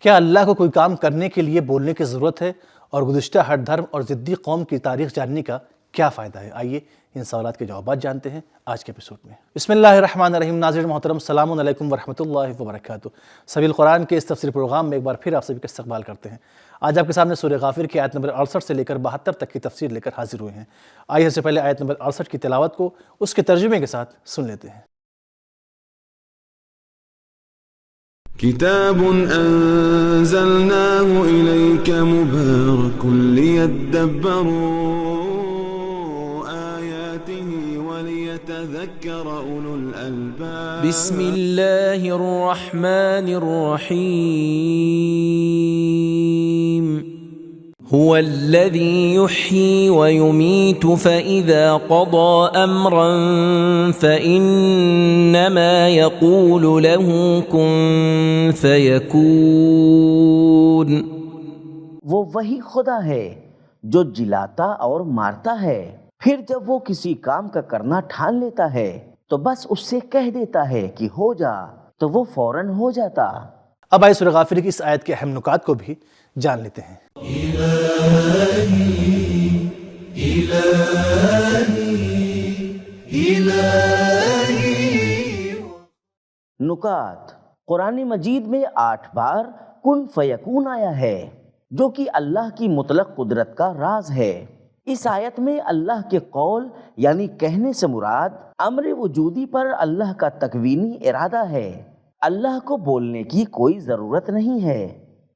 کیا اللہ کو کوئی کام کرنے کے لیے بولنے کی ضرورت ہے؟ اور گزشتہ ہر دھرم اور ضدی قوم کی تاریخ جاننے کا کیا فائدہ ہے؟ آئیے ان سوالات کے جوابات جانتے ہیں آج کے ایپیسوڈ میں۔ بسم اللہ الرحمن الرحیم۔ ناظرین محترم، السلام علیکم ورحمۃ اللہ وبرکاتہ۔ سبیل قرآن کے اس تفسیر پروگرام میں ایک بار پھر آپ سبھی کا استقبال کرتے ہیں۔ آج آپ کے سامنے سورہ غافر کی آیت نمبر 68 سے لے کر 72 تک کی تفسیر لے کر حاضر ہوئے ہیں۔ آئیے سے پہلے آیت نمبر 68 کی تلاوت کو اس کے ترجمے کے ساتھ سن لیتے ہیں۔ كتاب أنزلناه إليك مبارك ليدبروا آياته وليتذكر أولو الألباب بسم الله الرحمن الرحيم هو الذي يحيي ويميت فإذا قضى أمرا فإنما يقول له كن فيكون۔ وہ وہی خدا ہے جو جلاتا اور مارتا ہے، پھر جب وہ کسی کام کا کرنا ٹھان لیتا ہے تو بس اس سے کہہ دیتا ہے کہ ہو جا، تو وہ فوراً ہو جاتا۔ اب آئیے سورہ غافر کی اس آیت کے اہم نکات کو بھی جان لیتے ہیں۔ نکات: قرآن مجید میں 8 بار کن فیکون آیا ہے، جو کہ اللہ کی مطلق قدرت کا راز ہے۔ اس آیت میں اللہ کے قول یعنی کہنے سے مراد امر وجودی پر اللہ کا تکوینی ارادہ ہے۔ اللہ کو بولنے کی کوئی ضرورت نہیں ہے۔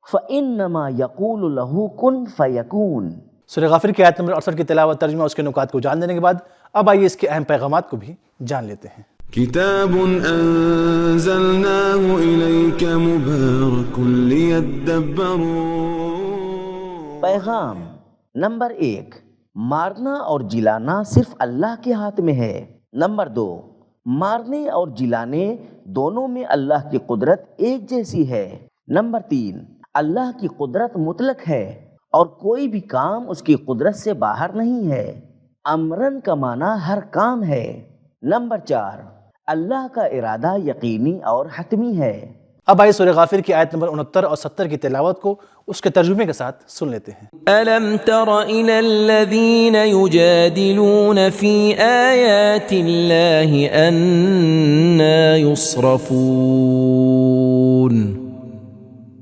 فَإِنَّمَا يَقُولُ لَهُ كُن فَيَكُونُ۔ سورہ غافر کی آیت نمبر 68 کی تلاوت، ترجمہ اور اس کے نکات کو جان لینے کے بعد اب آئیے اس کے اہم پیغامات کو بھی جان لیتے ہیں۔ كتاب أنزلناه إليك مبارك ليدبروا۔ پیغام نمبر 1، مارنا اور جلانا صرف اللہ کے ہاتھ میں ہے۔ نمبر 2، مارنے اور جلانے دونوں میں اللہ کی قدرت ایک جیسی ہے۔ نمبر 3، اللہ کی قدرت مطلق ہے اور کوئی بھی کام اس کی قدرت سے باہر نہیں ہے۔ امرن کا معنی ہر کام ہے۔ نمبر 4، اللہ کا ارادہ یقینی اور حتمی ہے۔ اب آئیے سورہ غافر کی آیت نمبر 69 اور 70 کی تلاوت کو اس کے ترجمے کے ساتھ سن لیتے ہیں۔ أَلَمْ تَرَ إِلَى الَّذِينَ يُجَادِلُونَ فِي آيَاتِ اللَّهِ أَنَّى يُصْرَفُونَ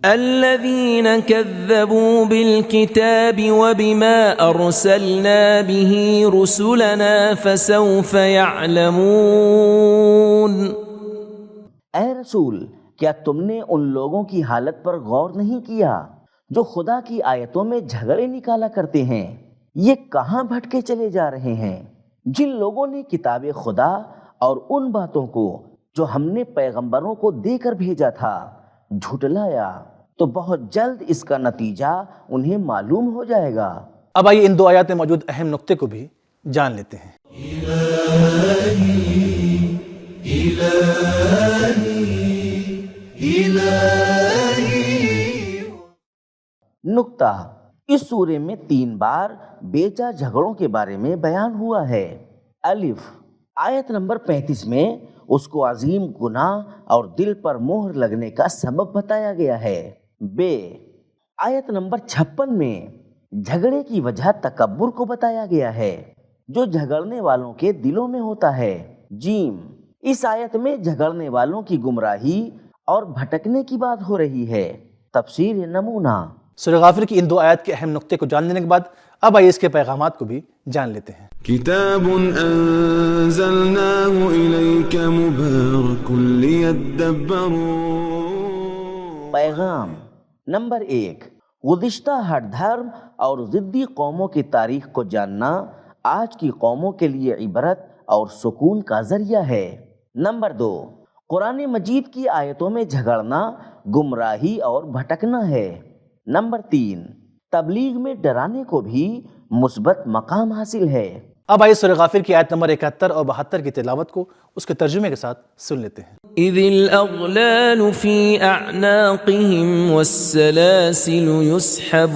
الَّذِينَ كَذَّبُوا بِالْكِتَابِ وَبِمَا أَرْسَلْنَا بِهِ رُسُلَنَا فَسَوْفَ يَعْلَمُونَ۔ اے رسول، کیا تم نے ان لوگوں کی حالت پر غور نہیں کیا جو خدا کی آیتوں میں جھگڑے نکالا کرتے ہیں؟ یہ کہاں بھٹکے چلے جا رہے ہیں؟ جن لوگوں نے کتاب خدا اور ان باتوں کو جو ہم نے پیغمبروں کو دے کر بھیجا تھا جھٹلایا، تو بہت جلد اس کا نتیجہ انہیں معلوم ہو جائے گا۔ اب آئیے ان 2 آیات میں موجود اہم نقطے کو بھی جان لیتے ہیں۔ نکتہ: اس سورے میں 3 بار بیجا جھگڑوں کے بارے میں بیان ہوا ہے۔ الف: آیت نمبر 35 میں اس کو عظیم گناہ اور دل پر مہر لگنے کا سبب بتایا گیا ہے۔ ب: آیت نمبر 56 میں جھگڑے کی وجہ تکبر کو بتایا گیا ہے جو جھگڑنے والوں کے دلوں میں ہوتا ہے۔ جیم: اس آیت میں جھگڑنے والوں کی گمراہی اور بھٹکنے کی بات ہو رہی ہے۔ تفسیر نمونہ: سورہ غافر کی ان 2 آیات کے اہم نقطے کو جان لینے کے بعد اب آئیے اس کے پیغامات کو بھی جان لیتے ہیں۔ كتاب أنزلناه إليك مبارك ليدبروا۔ پیغام نمبر 1، گزشتہ ہر دھرم اور ضدی قوموں کی تاریخ کو جاننا آج کی قوموں کے لیے عبرت اور سکون کا ذریعہ ہے۔ نمبر 2، قرآن مجید کی آیتوں میں جھگڑنا گمراہی اور بھٹکنا ہے۔ نمبر 3، تبلیغ میں ڈرانے کو بھی مثبت مقام حاصل ہے۔ اب آئیے سورہ غافر کی آیت نمبر 71 اور 72 کی تلاوت کو اس کے ترجمے کے ساتھ سن لیتے ہیں۔ إِذِ الْأَغْلَالُ فِي أَعْنَاقِهِمْ وَالسَّلَاسِلُ يُسْحَبُونَ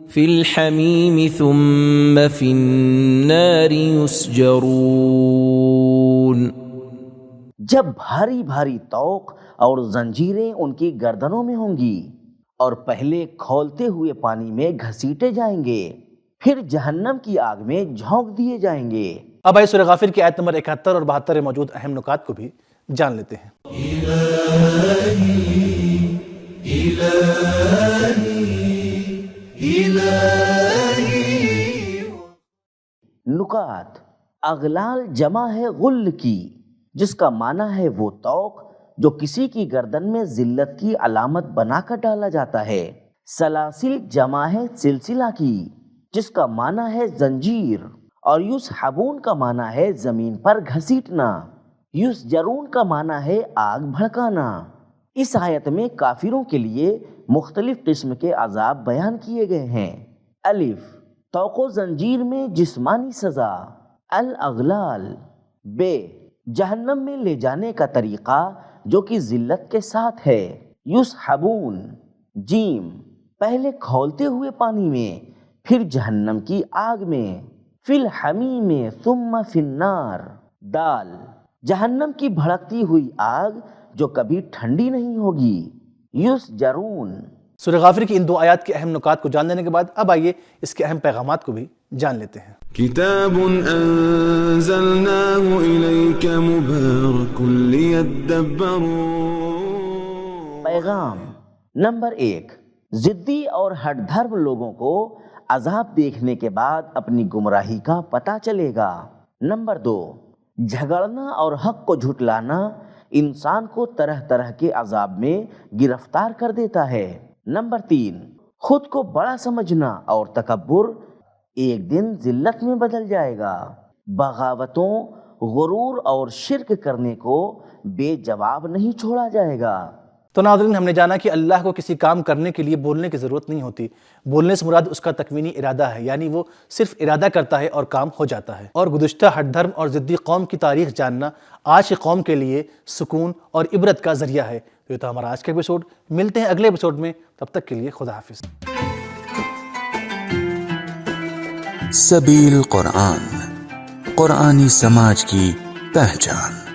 فِي الْحَمِيمِ ثُمَّ فِي النَّارِ يُسْجَرُونَ۔ جب بھاری بھاری طوق اور زنجیریں ان کی گردنوں میں ہوں گی، اور پہلے کھولتے ہوئے پانی میں گھسیٹے جائیں گے، پھر جہنم کی آگ میں جھونک دیے جائیں گے۔ اب آئیے سورہ غافر کی آیت نمبر 71 اور 72 میں موجود اہم نکات کو بھی جان لیتے ہیں۔ نکات: اغلال جمع ہے غل کی، جس کا معنی ہے وہ طوق جو کسی کی گردن میں ذلت کی علامت بنا کر ڈالا جاتا ہے۔ سلاسل جمع ہے سلسلہ کی، جس کا معنی ہے زنجیر، اور یسحبون کا معنی ہے زمین پر گھسیٹنا۔ یسجرون کا معنی ہے آگ بھڑکانا۔ اس آیت میں کافروں کے لیے مختلف قسم کے عذاب بیان کیے گئے ہیں۔ الف، طوق و زنجیر میں جسمانی سزا، الاغلال۔ بے، جہنم میں لے جانے کا طریقہ جو کہ ذلت کے ساتھ ہے، یسحبون۔ جیم، پہلے کھولتے ہوئے پانی میں پھر جہنم کی آگ میں، فی الحمیم ثم فی النار۔ دال، جہنم کی بھڑکتی ہوئی آگ جو کبھی ٹھنڈی نہیں ہوگی، یسجرون۔ سورہ غافر کی ان دو آیات کے اہم نکات کو جان لینے کے بعد اب آئیے اس کے اہم پیغامات کو بھی جان لیتے ہیں۔ كتاب أنزلناه إليك مبارك ليدبروا۔ پیغام نمبر 1، ضدی اور ہٹ دھرم لوگوں کو عذاب دیکھنے کے بعد اپنی گمراہی کا پتہ چلے گا۔ نمبر 2، جھگڑنا اور حق کو جھٹلانا انسان کو طرح طرح کے عذاب میں گرفتار کر دیتا ہے۔ نمبر 3، خود کو بڑا سمجھنا اور تکبر ایک دن ذلت میں بدل جائے گا۔ بغاوتوں، غرور اور شرک کرنے کو بے جواب نہیں چھوڑا جائے گا۔ تو ناظرین، ہم نے جانا کہ اللہ کو کسی کام کرنے کے لیے بولنے کی ضرورت نہیں ہوتی۔ بولنے سے مراد اس کا تکوینی ارادہ ہے، یعنی وہ صرف ارادہ کرتا ہے اور کام ہو جاتا ہے۔ اور گزشتہ ہٹ دھرم اور ضدی قوم کی تاریخ جاننا آج کی قوم کے لیے سکون اور عبرت کا ذریعہ ہے۔ تو یہ تھا ہمارا آج کا ایپیسوڈ۔ ملتے ہیں اگلے ایپیسوڈ میں، تب تک کے لیے خدا حافظ۔ سبیل قرآن، قرآنی سماج کی پہچان۔